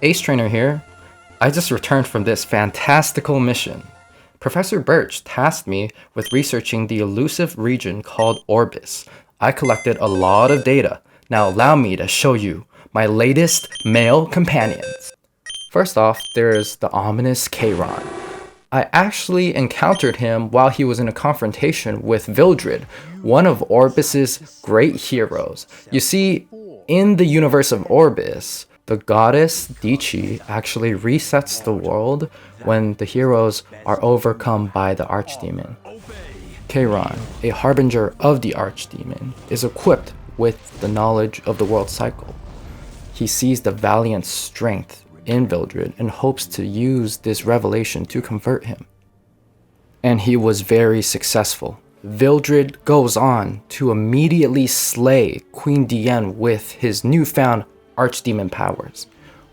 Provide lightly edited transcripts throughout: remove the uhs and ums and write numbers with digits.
Ace Trainer here. I just returned from this fantastical mission. Professor Birch tasked me with researching the elusive region called Orbis. I collected a lot of data. Now allow me to show you my latest male companions. First off, there's the ominous Kayron. I actually encountered him while he was in a confrontation with Vildred, one of Orbis's great heroes. You see, in the universe of Orbis, the goddess Dichi actually resets the world when the heroes are overcome by the archdemon. Kayron, a harbinger of the archdemon, is equipped with the knowledge of the world cycle. He sees the valiant strength in Vildred and hopes to use this revelation to convert him. And he was very successful. Vildred goes on to immediately slay Queen Diane with his newfound archdemon powers.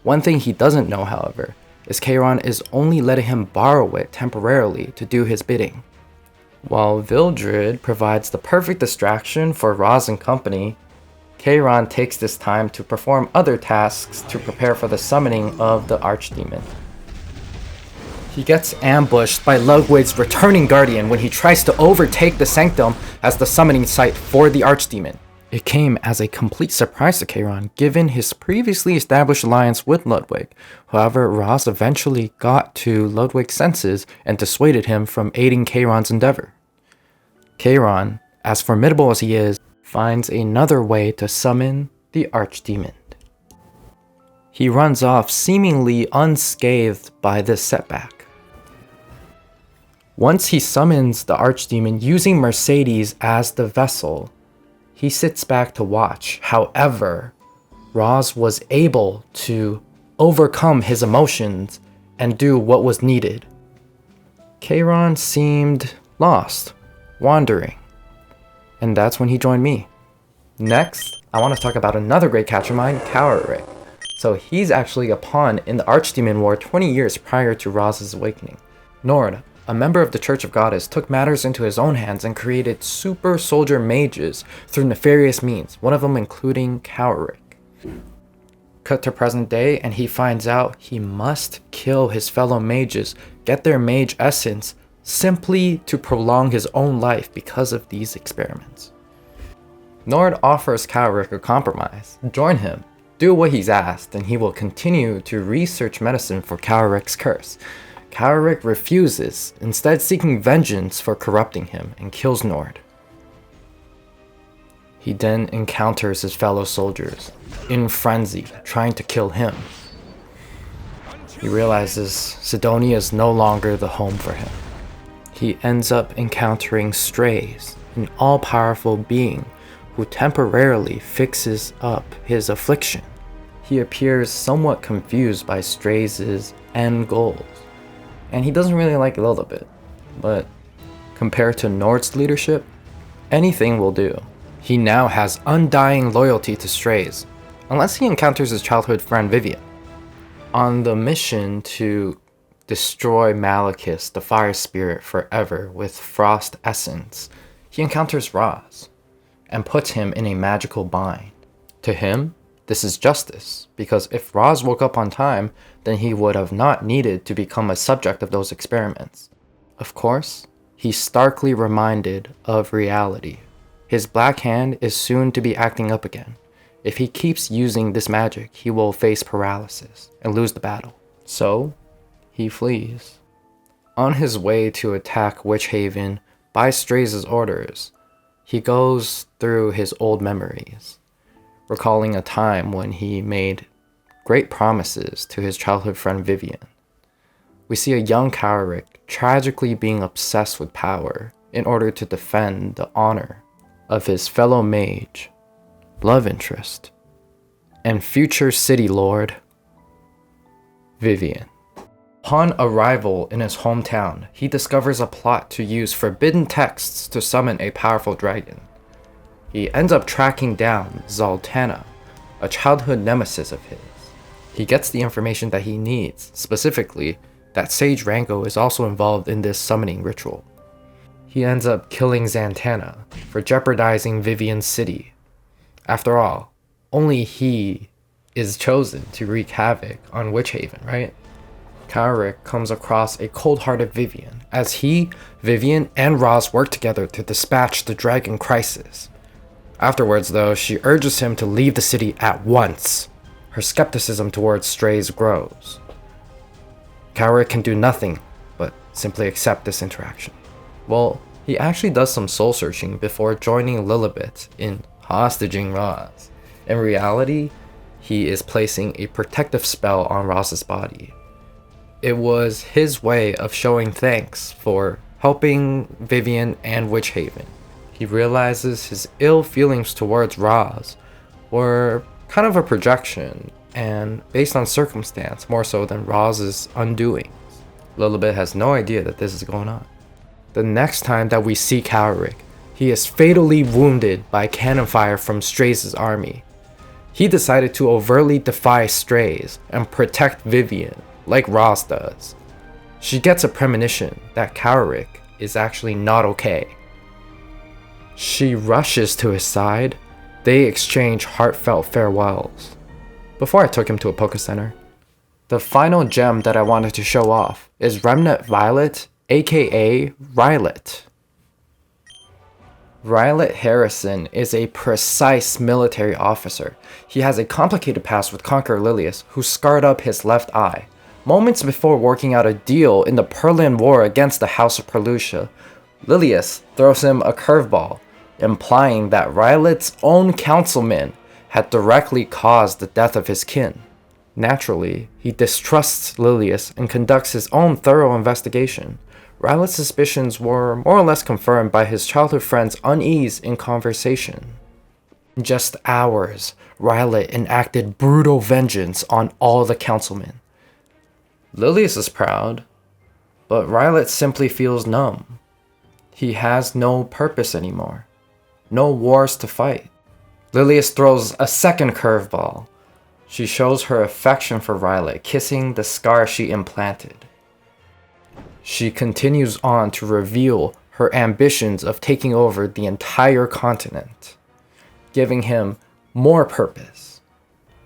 One thing he doesn't know, however, is Kayron is only letting him borrow it temporarily to do his bidding. While Vildred provides the perfect distraction for Roz and company, Kayron takes this time to perform other tasks to prepare for the summoning of the archdemon. He gets ambushed by Ludwig's returning guardian when he tries to overtake the sanctum as the summoning site for the archdemon. It came as a complete surprise to Kayron, given his previously established alliance with Ludwig. However, Roz eventually got to Ludwig's senses and dissuaded him from aiding Kayron's endeavor. Kayron, as formidable as he is, finds another way to summon the archdemon. He runs off seemingly unscathed by this setback. Once he summons the archdemon using Mercedes as the vessel, he sits back to watch. However, Roz was able to overcome his emotions and do what was needed. Kayron seemed lost, wandering, and that's when he joined me. Next, I want to talk about another great catch of mine, Cowerick. So he's actually a pawn in the Archdemon War 20 years prior to Roz's awakening. Nord, a member of the Church of Goddess, took matters into his own hands and created super soldier mages through nefarious means, one of them including Cowerick. Cut to present day, and he finds out he must kill his fellow mages, get their mage essence, simply to prolong his own life because of these experiments. Nord offers Cowerick a compromise. Join him, do what he's asked, and he will continue to research medicine for Cowerick's curse. Cowerick refuses, instead seeking vengeance for corrupting him, and kills Nord. He then encounters his fellow soldiers, in frenzy, trying to kill him. He realizes Sidonia is no longer the home for him. He ends up encountering Strays, an all-powerful being who temporarily fixes up his affliction. He appears somewhat confused by Strays' end goals, and he doesn't really like it a little bit, but compared to Nord's leadership, anything will do. He now has undying loyalty to Strays, unless he encounters his childhood friend Vivian. On the mission to destroy Malekith, the fire spirit, forever with frost essence, he encounters Roz, and puts him in a magical bind. To him, this is justice, because if Roz woke up on time, then he would have not needed to become a subject of those experiments. Of course, he's starkly reminded of reality. His black hand is soon to be acting up again. If he keeps using this magic, he will face paralysis and lose the battle. So, he flees. On his way to attack Witch Haven by Strays' orders, he goes through his old memories, recalling a time when he made great promises to his childhood friend Vivian. We see a young Cowerick tragically being obsessed with power in order to defend the honor of his fellow mage, love interest, and future city lord, Vivian. Upon arrival in his hometown, he discovers a plot to use forbidden texts to summon a powerful dragon. He ends up tracking down Zoltana, a childhood nemesis of his. He gets the information that he needs, specifically that Sage Rango is also involved in this summoning ritual. He ends up killing Zantana for jeopardizing Vivian's city. After all, only he is chosen to wreak havoc on Witch Haven, right? Cowrick comes across a cold-hearted Vivian as he, Vivian, and Roz work together to dispatch the Dragon Crisis. Afterwards, though, she urges him to leave the city at once. Her skepticism towards strays grows. Cowrick can do nothing but simply accept this interaction. Well, he actually does some soul-searching before joining Lilibet in hostaging Roz. In reality, he is placing a protective spell on Roz's body. It was his way of showing thanks for helping Vivian and Witch Haven. He realizes his ill feelings towards Roz were kind of a projection and based on circumstance more so than Roz's undoings. Lilibet has no idea that this is going on. The next time that we see Cowrick, he is fatally wounded by cannon fire from Strays' army. He decided to overtly defy Strays and protect Vivian like Roz does. She gets a premonition that Cowrick is actually not okay. She rushes to his side. They exchange heartfelt farewells before I took him to a Poké Center. The final gem that I wanted to show off is Remnant Violet, aka Rylet. Rylet Harrison is a precise military officer. He has a complicated past with Conqueror Lilius, who scarred up his left eye. Moments before working out a deal in the Perlin War against the House of Perlucia, Lilius throws him a curveball, implying that Rylet's own councilman had directly caused the death of his kin. Naturally, he distrusts Lilius and conducts his own thorough investigation. Rylet's suspicions were more or less confirmed by his childhood friend's unease in conversation. In just hours, Rylet enacted brutal vengeance on all the councilmen. Lilius is proud, but Rylet simply feels numb. He has no purpose anymore. No wars to fight. Lilius throws a second curveball. She shows her affection for Rylet, kissing the scar she implanted. She continues on to reveal her ambitions of taking over the entire continent, giving him more purpose.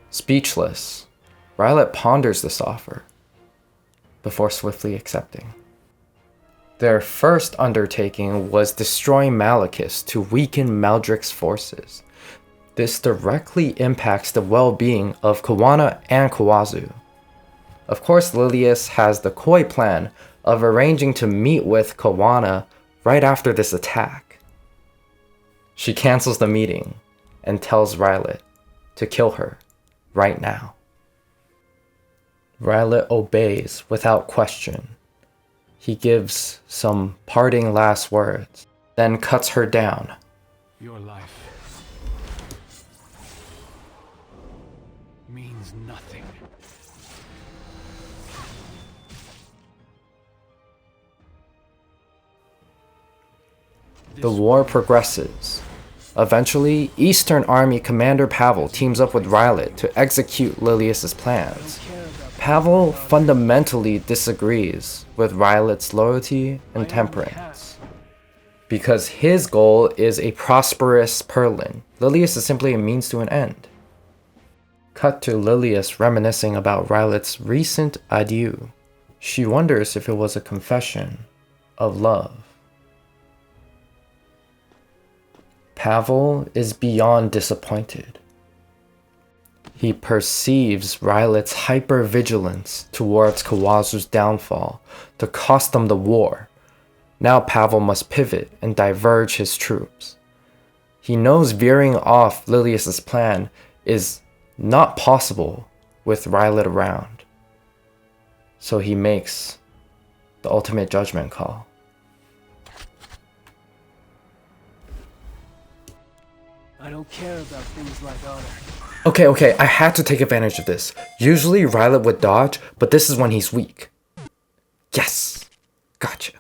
Speechless, Rylet ponders this offer before swiftly accepting. Their first undertaking was destroying Malekith to weaken Maldrick's forces. This directly impacts the well-being of Kawana and Kawazu. Of course, Lilius has the coy plan of arranging to meet with Kawana right after this attack. She cancels the meeting and tells Rylet to kill her right now. Rylet obeys without question. He gives some parting last words, then cuts her down. Your life means nothing. The war progresses. Eventually, Eastern Army Commander Pavel teams up with Rylet to execute Lilius's plans. Pavel fundamentally disagrees with Rylet's loyalty and temperance. Because his goal is a prosperous Perlin, Lilius is simply a means to an end. Cut to Lilius reminiscing about Rylet's recent adieu. She wonders if it was a confession of love. Pavel is beyond disappointed. He perceives Rylet's hyper-vigilance towards Kawazu's downfall to cost them the war. Now Pavel must pivot and diverge his troops. He knows veering off Lilius's plan is not possible with Rylet around. So he makes the ultimate judgment call. I don't care about things like honor. Okay, I had to take advantage of this. Usually Rylet would dodge, but this is when he's weak. Yes! Gotcha.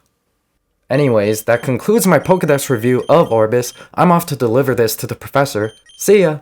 Anyways, that concludes my Pokédex review of Orbis. I'm off to deliver this to the professor. See ya!